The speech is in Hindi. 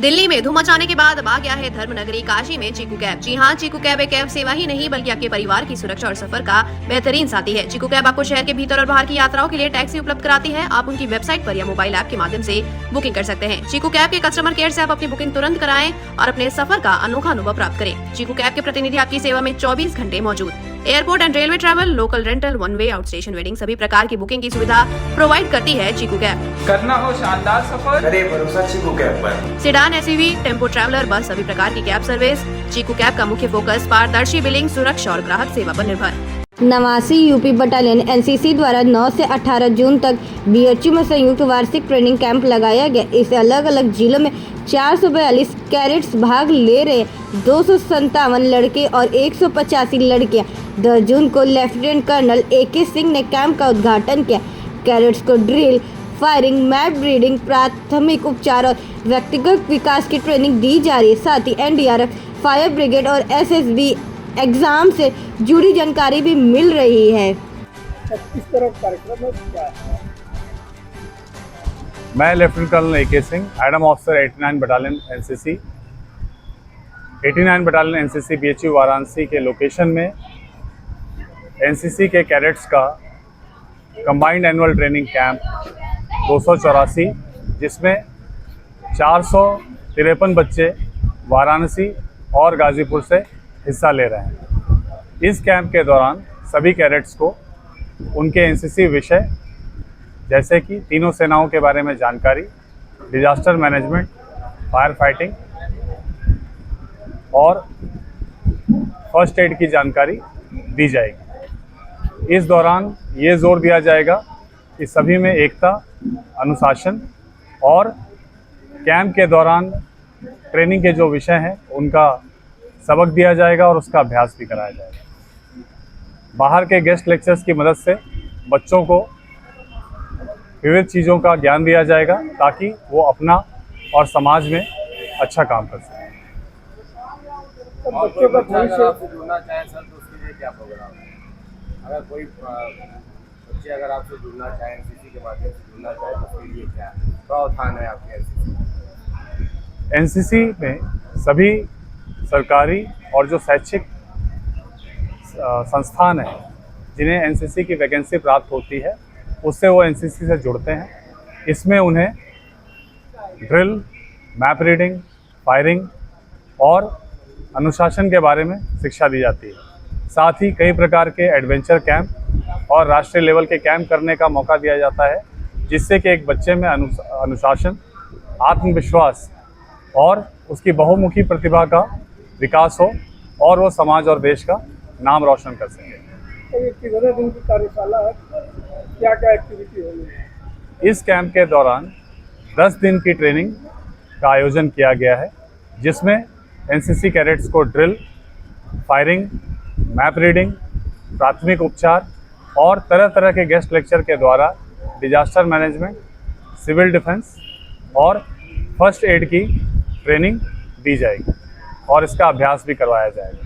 दिल्ली में धूम मचाने के बाद अब आ गया है धर्मनगरी काशी में चीकू कैब। जी हाँ, चीकू कैब एक कैब सेवा ही नहीं बल्कि आपके परिवार की सुरक्षा और सफर का बेहतरीन साथी है। चीकू कैब आपको शहर के भीतर और बाहर की यात्राओं के लिए टैक्सी उपलब्ध कराती है। आप उनकी वेबसाइट पर या मोबाइल ऐप के माध्यम से बुकिंग कर सकते हैं। चीकू कैब के कस्टमर केयर से आप अपनी बुकिंग तुरंत कराएं और अपने सफर का अनोखा अनुभव प्राप्त करें। चीकू कैब के प्रतिनिधि आपकी सेवा में 24 घंटे मौजूद। Airport and railway travel, local rental, one way, out station wedding सभी प्रकार की बुकिंग की सुविधा प्रोवाइड करती है चीकू कैब। करना हो शानदार सफर, करे भरोसा चीकू कैब पर। सेडान, एसयूवी, टेम्पो ट्रैवलर, बस सभी प्रकार की कैब सर्विस। चीकू कैब का मुख्य फोकस पारदर्शी बिलिंग, सुरक्षा और ग्राहक सेवा पर निर्भर। नवासी यूपी बटालियन एनसीसी द्वारा 9 से 18 जून तक बीएचयू में संयुक्त वार्षिक ट्रेनिंग कैंप लगाया गया। इस अलग अलग जिलों में 442 कैडेट्स भाग ले रहे। 257 लड़के और 185 लड़कियां। 10 जून को लेफ्टिनेंट कर्नल AK सिंह ने कैंप का उद्घाटन किया। कैडेट्स को ड्रिल, फायरिंग, मैप रीडिंग, प्राथमिक उपचार और व्यक्तिगत विकास की ट्रेनिंग दी जा रही है। साथ ही NDRF, फायर ब्रिगेड और SSB एग्जाम से जुड़ी जानकारी भी मिल रही है। इस तरह कार्यक्रम में क्या है? मैं lieutenant colonel AK Singh, adm officer 89 battalion NCC। 89 battalion NCC BHU Varanasi के लोकेशन में NCC के कैडेट्स का कंबाइंड एनुअल ट्रेनिंग कैंप 284, जिसमें 453 बच्चे वाराणसी और गाजीपुर से हिस्सा ले रहे हैं। इस कैंप के दौरान सभी कैडेट्स को उनके NCC विषय जैसे कि तीनों सेनाओं के बारे में जानकारी, डिजास्टर मैनेजमेंट, फायर फाइटिंग और फर्स्ट एड की जानकारी दी जाएगी। इस दौरान ये जोर दिया जाएगा कि सभी में एकता, अनुशासन और कैंप के दौरान ट्रेनिंग के जो विषय हैं उनका सबक दिया जाएगा और उसका अभ्यास भी कराया जाएगा। बाहर के गेस्ट लेक्चर्स की मदद से बच्चों को विविध चीज़ों का ज्ञान दिया जाएगा ताकि वो अपना और समाज में अच्छा काम कर सकें। तो बच्चों का भविष्य आपसे जुड़ना चाहें सर तो उसके लिए क्या प्रोग्राम है? अगर कोई बच्चे अगर आपसे जुड़ना चाहें, NCC के माध्यम से जुड़ना चाहें तो उसके लिए क्या प्रावधान है आपके NCC में सभी सरकारी और जो शैक्षिक संस्थान हैं जिन्हें NCC की वैकेंसी प्राप्त होती है उससे वो NCC से जुड़ते हैं। इसमें उन्हें ड्रिल, मैप रीडिंग, फायरिंग और अनुशासन के बारे में शिक्षा दी जाती है। साथ ही कई प्रकार के एडवेंचर कैंप और राष्ट्रीय लेवल के कैंप करने का मौका दिया जाता है, जिससे कि एक बच्चे में अनुशासन, आत्मविश्वास और उसकी बहुमुखी प्रतिभा का विकास हो और वो समाज और देश का नाम रोशन कर सके। तो ये कितने दिन की कार्यशाला है? क्या क्या एक्टिविटी होगी? इस कैंप के दौरान 10 दिन की ट्रेनिंग का आयोजन किया गया है, जिसमें NCC कैडेट्स को ड्रिल, फायरिंग, मैप रीडिंग, प्राथमिक उपचार और तरह तरह के गेस्ट लेक्चर के द्वारा डिजास्टर मैनेजमेंट, सिविल डिफेंस और फर्स्ट एड की ट्रेनिंग दी जाएगी और इसका अभ्यास भी करवाया जाएगा।